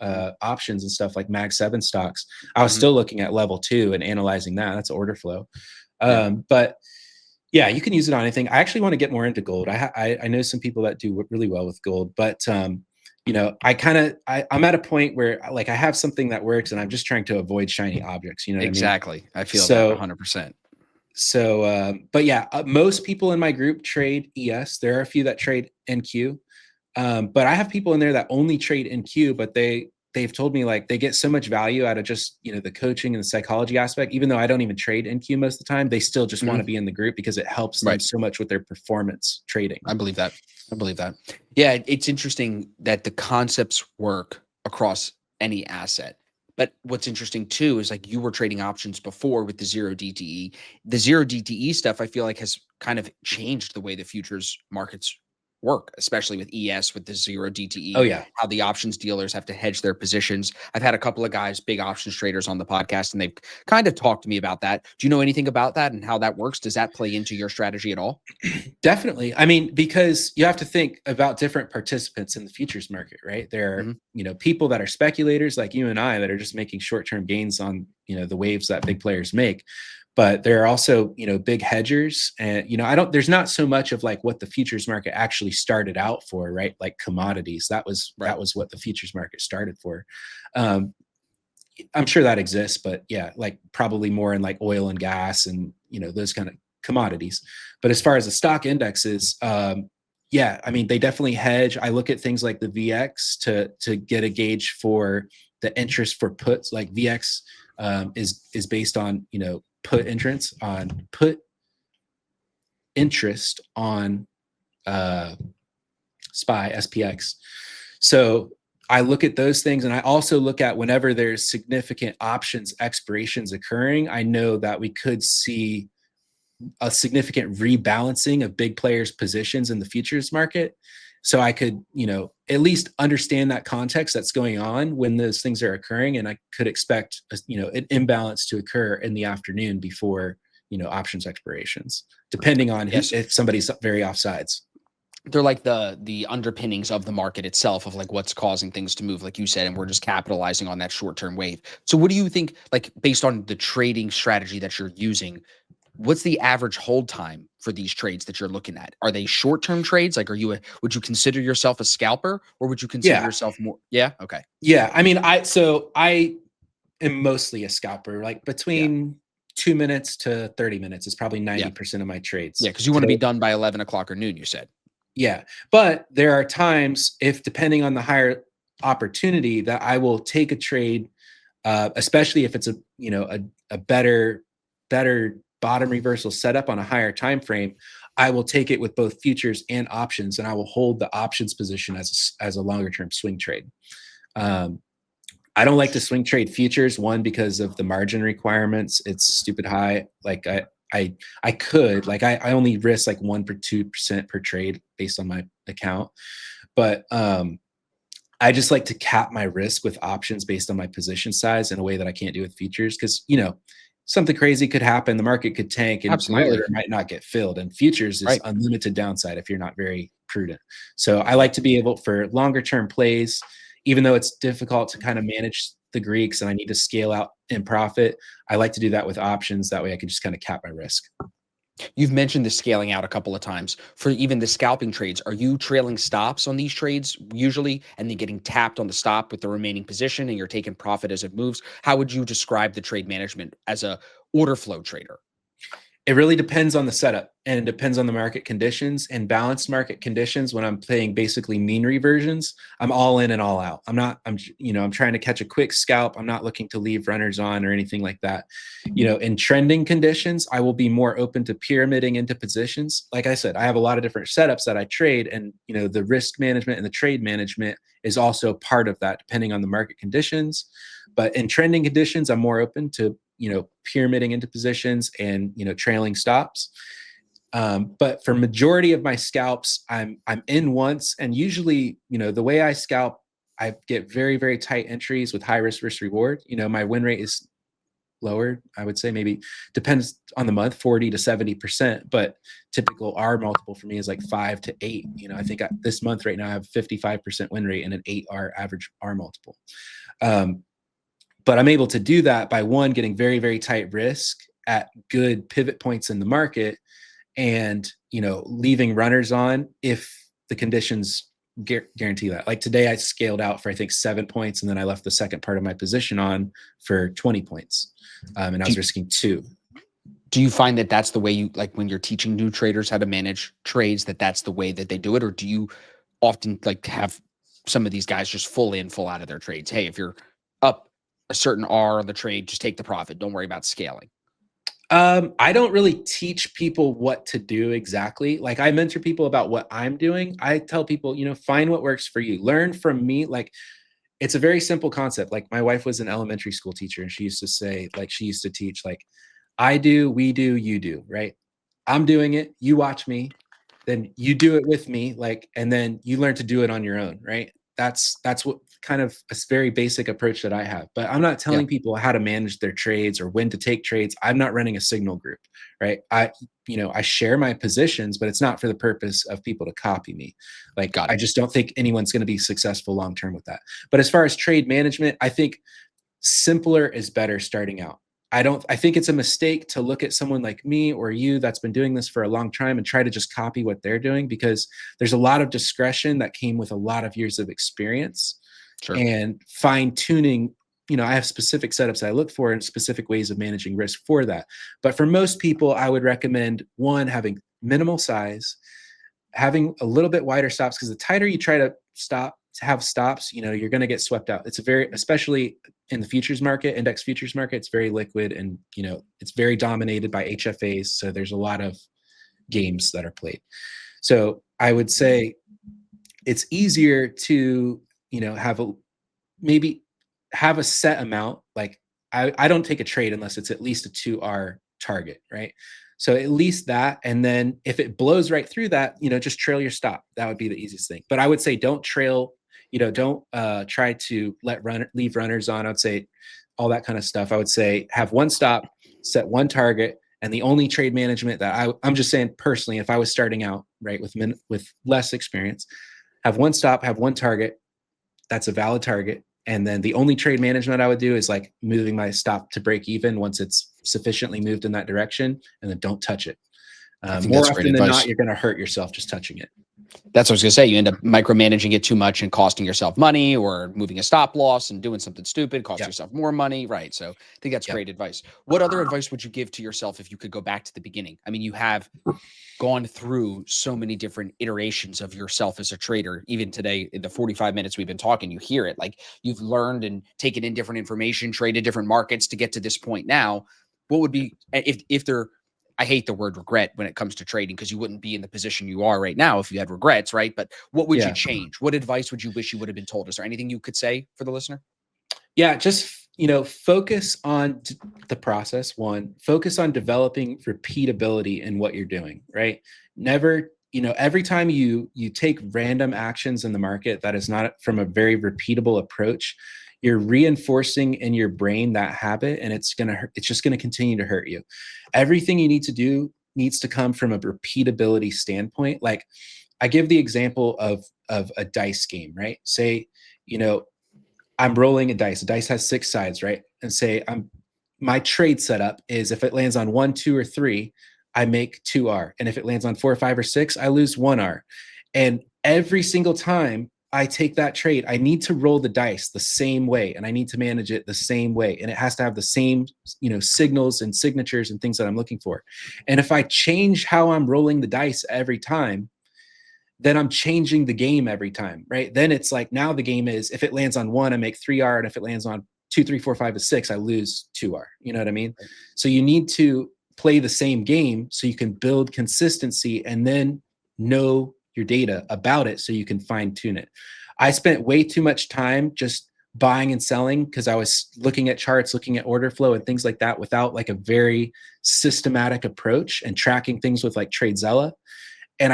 options and stuff like Mag 7 stocks, I was still looking at level 2 and analyzing that. That's order flow. Yeah. But yeah, you can use it on anything. I actually want to get more into gold. I know some people that do really well with gold, but you know, I'm at a point where, like, I have something that works, and I'm just trying to avoid shiny objects. You know what I mean? Exactly. I feel that 100%. But yeah, most people in my group trade ES. There are a few that trade NQ, but I have people in there that only trade NQ. But they've told me, like, they get so much value out of just, you know, the coaching and the psychology aspect. Even though I don't even trade NQ most of the time, they still just want to be in the group because it helps them Right. so much with their performance trading. I believe that. Yeah, it's interesting that the concepts work across any asset. But what's interesting too is, like, you were trading options before with the zero DTE. The zero DTE stuff, I feel like, has kind of changed the way the futures markets work, especially with ES, with the zero Oh DTE, yeah. how the options dealers have to hedge their positions. I've had a couple of guys, big options traders, on the podcast, and they've kind of talked to me about that. Do you know anything about that and how that works? Does that play into your strategy at all? Definitely. I mean, because you have to think about different participants in the futures market, right? There are, you know, people that are speculators like you and I that are just making short-term gains on, you know, the waves that big players make. But there are also, you know, big hedgers, and, you know, there's not so much of, like, what the futures market actually started out for, right? Like commodities. That was what the futures market started for. Um, I'm sure that exists, but yeah, like, probably more in, like, oil and gas and, you know, those kind of commodities. But as far as the stock indexes, yeah, I mean, they definitely hedge. I look at things like the VX to get a gauge for the interest for puts. Like, VX is based on, you know, put interest on SPY SPX. So I look at those things, and I also look at whenever there's significant options expirations occurring, I know that we could see a significant rebalancing of big players' positions in the futures market. So I could, you know, at least understand that context that's going on when those things are occurring, and I could expect, you know, an imbalance to occur in the afternoon before, you know, options expirations, depending on Yes. if somebody's very offsides. They're like the underpinnings of the market itself, of, like, what's causing things to move, like you said, and we're just capitalizing on that short-term wave. So what do you think, like, based on the trading strategy that you're using, what's the average hold time for these trades that you're looking at? Are they short-term trades? Like, would you consider yourself a scalper, or would you consider Yeah. yourself more? Yeah. Okay. Yeah. I mean, I am mostly a scalper, like Yeah. between 2 minutes to 30 minutes is probably Yeah. 90% of my trades. Yeah. Because you want to be done by 11 o'clock or noon, you said. Yeah. But there are times, if depending on the higher opportunity, that I will take a trade, especially if it's a, you know, a better bottom reversal setup on a higher time frame. I will take it with both futures and options, and I will hold the options position as a longer term swing trade. I don't like to swing trade futures, one, because of the margin requirements. It's stupid high. Like, I could, like, I only risk like 1% per trade based on my account. But I just like to cap my risk with options based on my position size in a way that I can't do with futures. Cause, you know, something crazy could happen. The market could tank and my Absolutely. order might not get filled. And futures is Right. unlimited downside if you're not very prudent. So I like to be able, for longer term plays, even though it's difficult to kind of manage the Greeks and I need to scale out in profit, I like to do that with options. That way I can just kind of cap my risk. You've mentioned the scaling out a couple of times. For even the scalping trades, are you trailing stops on these trades usually, and then getting tapped on the stop with the remaining position, and you're taking profit as it moves? How would you describe the trade management as a order flow trader? It really depends on the setup, and it depends on the market conditions. And balanced market conditions, when I'm playing basically mean reversions, I'm all in and all out. I'm trying to catch a quick scalp. I'm not looking to leave runners on or anything like that. In trending conditions, I will be more open to pyramiding into positions. Like I said, I have a lot of different setups that I trade, and the risk management and the trade management is also part of that, depending on the market conditions. But in trending conditions, I'm more open to pyramiding into positions and trailing stops. But for majority of my scalps, I'm in once, and usually the way I scalp, I get very, very tight entries with high risk versus reward. My win rate is lower. I would say maybe, depends on the month, 40 to 70%, but typical R multiple for me is like 5 to 8. I think this month right now I have 55% win rate and an 8 R average R multiple. But I'm able to do that by, one, getting very, very tight risk at good pivot points in the market, and leaving runners on if the conditions guarantee that. Like today I scaled out for I think 7 points, and then I left the second part of my position on for 20 points, and I was risking 2. Do you find that that's the way you, like when you're teaching new traders how to manage trades, that's the way that they do it? Or do you often like have some of these guys just full in, full out of their trades? Hey, if you're up a certain R on the trade, just take the profit. Don't worry about scaling. I don't really teach people what to do exactly. Like, I mentor people about what I'm doing. I tell people, find what works for you. Learn from me. Like, it's a very simple concept. Like, my wife was an elementary school teacher, and she used to say, like, she used to teach, like, I do, we do, you do, right? I'm doing it. You watch me, then you do it with me. Like, and then you learn to do it on your own, right? That's what kind of a very basic approach that I have. But I'm not telling people how to manage their trades or when to take trades. I'm not running a signal group, right? I share my positions, but it's not for the purpose of people to copy me. Like, I just don't think anyone's going to be successful long-term with that. But as far as trade management, I think simpler is better starting out. I think it's a mistake to look at someone like me or you that's been doing this for a long time and try to just copy what they're doing, because there's a lot of discretion that came with a lot of years of experience. Sure. And fine tuning. I have specific setups I look for and specific ways of managing risk for that. But for most people, I would recommend, one, having minimal size, having a little bit wider stops, because the tighter you try to have stops, you're going to get swept out. Especially in the futures market, index futures market, it's very liquid, and it's very dominated by HFAs. So there's a lot of games that are played. So I would say it's easier to have a set amount. Like, I don't take a trade unless it's at least a 2R target, right? So at least that, and then if it blows right through that, just trail your stop. That would be the easiest thing. But I would say don't trail. Don't try to leave runners on. I would say all that kind of stuff. I would say have one stop, set one target, and the only trade management that I'm just saying personally, if I was starting out, right, with less experience, have one stop, have one target. That's a valid target. And then the only trade management I would do is like moving my stop to break even once it's sufficiently moved in that direction, and then don't touch it. More often than not, you're going to hurt yourself just touching it. That's what I was going to say. You end up micromanaging it too much and costing yourself money, or moving a stop loss and doing something stupid, costing yourself more money. Right. So I think that's great advice. What other advice would you give to yourself if you could go back to the beginning? I mean, you have gone through so many different iterations of yourself as a trader. Even today, in the 45 minutes we've been talking, you hear it. Like, you've learned and taken in different information, traded different markets to get to this point now. What would be, if there, I hate the word regret when it comes to trading, because you wouldn't be in the position you are right now if you had regrets, right? But what would you change? What advice would you wish you would have been told? Is there anything you could say for the listener? Yeah, just, focus on the process. One, focus on developing repeatability in what you're doing, right? Never, every time you take random actions in the market that is not from a very repeatable approach, you're reinforcing in your brain that habit, and it's just going to continue to hurt you. Everything you need to do needs to come from a repeatability standpoint. Like, I give the example of a dice game, right? Say, I'm rolling a dice. A dice has 6 sides, right? And say my trade setup is, if it lands on 1, 2, or 3, I make 2R. And if it lands on 4, 5, or 6, I lose 1R. And every single time I take that trade, I need to roll the dice the same way, and I need to manage it the same way. And it has to have the same, signals and signatures and things that I'm looking for. And if I change how I'm rolling the dice every time, then I'm changing the game every time, right? Then it's like, now the game is, if it lands on 1, I make 3R. And if it lands on 2, 3, 4, 5, and 6, I lose 2R. You know what I mean? Right. So you need to play the same game so you can build consistency and then know your data about it so you can fine tune it. I spent way too much time just buying and selling because I was looking at charts, looking at order flow and things like that without like a very systematic approach and tracking things with like TradeZella. And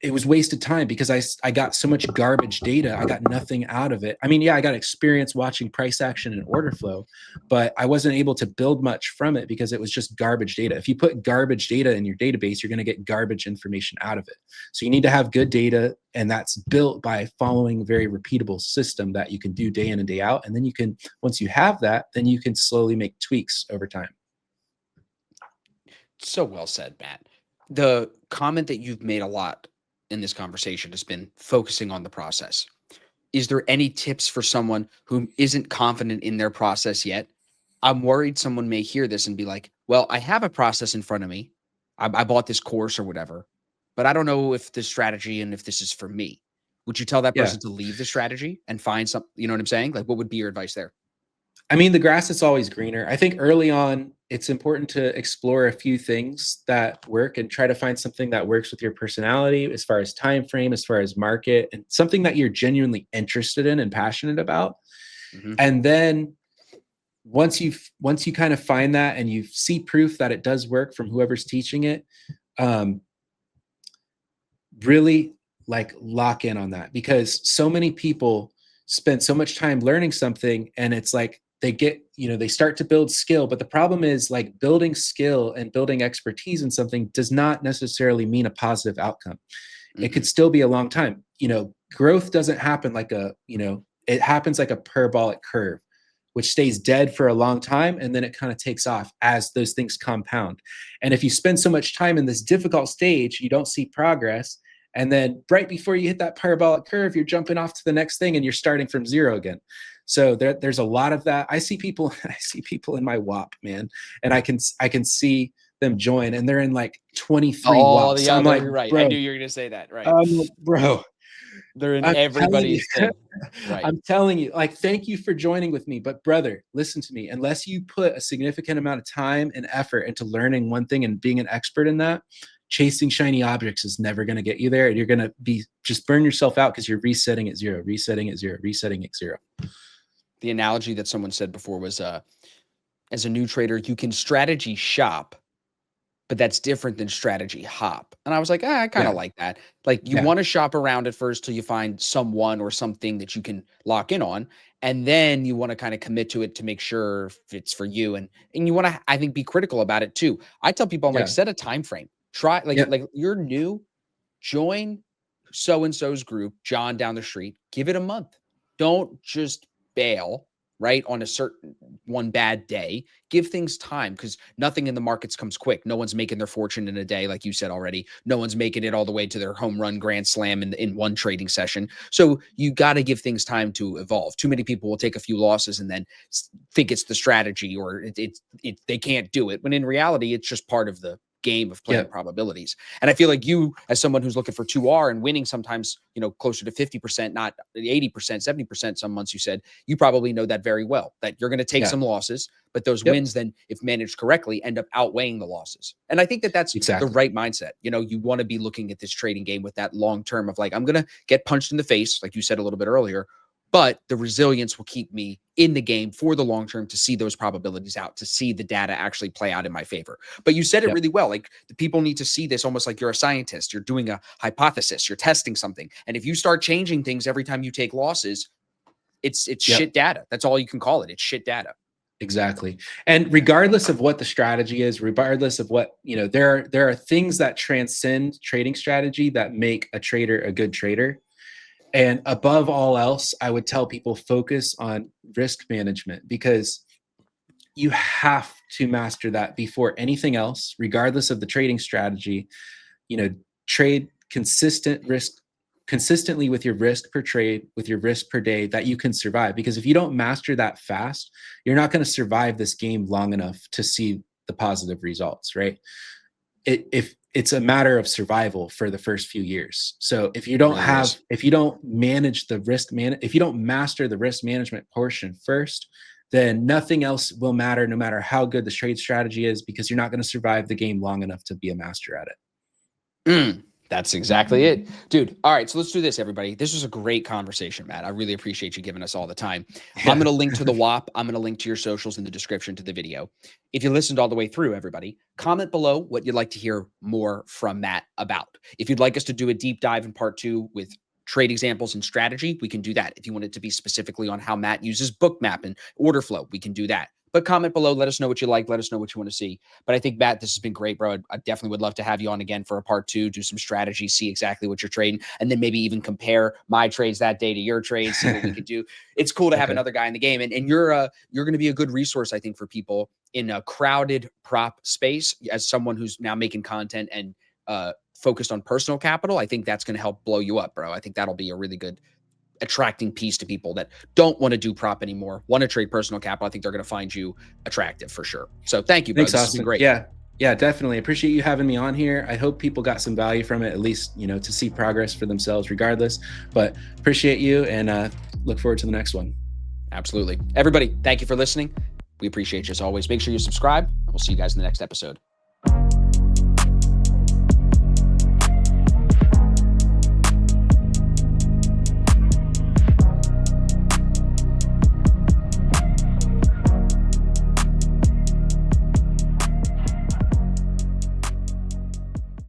it was wasted time because I got so much garbage data. I got nothing out of it. I mean, yeah, I got experience watching price action and order flow, but I wasn't able to build much from it because it was just garbage data. If you put garbage data in your database, you're going to get garbage information out of it. So you need to have good data, and that's built by following a very repeatable system that you can do day in and day out. And then once you have that, then you can slowly make tweaks over time. So well said, Matt. The comment that you've made a lot in this conversation has been focusing on the process. Is there any tips for someone who isn't confident in their process yet? I'm worried someone may hear this and be like, well, I have a process in front of me. I bought this course or whatever, but I don't know if this strategy and if this is for me. Would you tell that Yeah. person to leave the strategy and find some, you know what I'm saying? Like, what would be your advice there? I mean, the grass is always greener. I think early on, it's important to explore a few things that work and try to find something that works with your personality as far as time frame, as far as market, and something that you're genuinely interested in and passionate about. Mm-hmm. And then once you kind of find that and you see proof that it does work from whoever's teaching it, really like lock in on that, because so many people spend so much time learning something and it's like they start to build skill. But the problem is, like, building skill and building expertise in something does not necessarily mean a positive outcome. It could still be a long time. Growth doesn't happen like it happens like a parabolic curve, which stays dead for a long time. And then it kind of takes off as those things compound. And if you spend so much time in this difficult stage, you don't see progress. And then right before you hit that parabolic curve, you're jumping off to the next thing and you're starting from zero again. So there's a lot of that. I see people in my WAP, man, and I can see them join and they're in like 23 WAPs. Yeah, So I'm like, you're right. bro, I knew you were going to say that. Right. Bro, They're in I'm everybody's thing. Right. I'm telling you, like, thank you for joining with me. But brother, listen to me. Unless you put a significant amount of time and effort into learning one thing and being an expert in that, chasing shiny objects is never going to get you there. And you're going to just burn yourself out because you're resetting at zero, resetting at zero, resetting at zero. The analogy that someone said before was, as a new trader, you can strategy shop, but that's different than strategy hop. And I was like, I kind of like that. Like, you want to shop around at first till you find someone or something that you can lock in on. And then you want to kind of commit to it to make sure it's for you. And you want to, I think, be critical about it too. I tell people, I'm like, set a time frame. Try, like you're new, join so-and-so's group, John down the street, give it a month. Don't just bail right on a certain one bad day. Give things time, because nothing in the markets comes quick. No one's making their fortune in a day, like you said already. No one's making it all the way to their home run grand slam in one trading session. So you got to give things time to evolve. Too many people will take a few losses and then think it's the strategy, or they can't do it, when in reality it's just part of the game of playing probabilities. And I feel like you, as someone who's looking for 2R and winning sometimes, closer to 50%, not 80%, 70%, some months, you said, you probably know that very well, that you're going to take some losses, but those wins then, if managed correctly, end up outweighing the losses. And I think that that's the right mindset. You want to be looking at this trading game with that long term of like, I'm going to get punched in the face, like you said a little bit earlier, but the resilience will keep me in the game for the long term, to see those probabilities out, to see the data actually play out in my favor. But you said it really well. Like, the people need to see this almost like you're a scientist. You're doing a hypothesis. You're testing something. And if you start changing things every time you take losses, it's shit data. That's all you can call it. It's shit data. Exactly. And regardless of what the strategy is, regardless of what, there are things that transcend trading strategy that make a trader a good trader. And above all else, I would tell people, focus on risk management, because you have to master that before anything else, regardless of the trading strategy. Trade consistent risk consistently with your risk per trade, with your risk per day, that you can survive. Because if you don't master that fast, you're not going to survive this game long enough to see the positive results, right? If it's a matter of survival for the first few years. So if you don't if you don't manage the if you don't master the risk management portion first, then nothing else will matter, no matter how good the trade strategy is, because you're not going to survive the game long enough to be a master at it. That's exactly it, dude. All right, so let's do this, everybody. This was a great conversation, Matt. I really appreciate you giving us all the time. Yeah. I'm going to link to the WAP. I'm going to link to your socials in the description to the video. If you listened all the way through, everybody, comment below what you'd like to hear more from Matt about. If you'd like us to do a deep dive in part 2 with trade examples and strategy, we can do that. If you want it to be specifically on how Matt uses Bookmap and order flow, we can do that. But comment below, let us know what you like, let us know what you want to see. But I think, Matt, this has been great, bro. I definitely would love to have you on again for a part 2, do some strategy, see exactly what you're trading, and then maybe even compare my trades that day to your trades, see what we could do. It's cool to have another guy in the game. And you're going to be a good resource, I think, for people in a crowded prop space. As someone who's now making content and focused on personal capital, I think that's going to help blow you up, bro. I think that'll be a really good attracting piece to people that don't want to do prop anymore, want to trade personal capital. I think they're going to find you attractive for sure. So thank you, bro. Thanks, this Austin. has been great. Yeah, definitely. Appreciate you having me on here. I hope people got some value from it, at least, to see progress for themselves regardless. But appreciate you, and look forward to the next one. Absolutely. Everybody, thank you for listening. We appreciate you as always. Make sure you subscribe, and we'll see you guys in the next episode.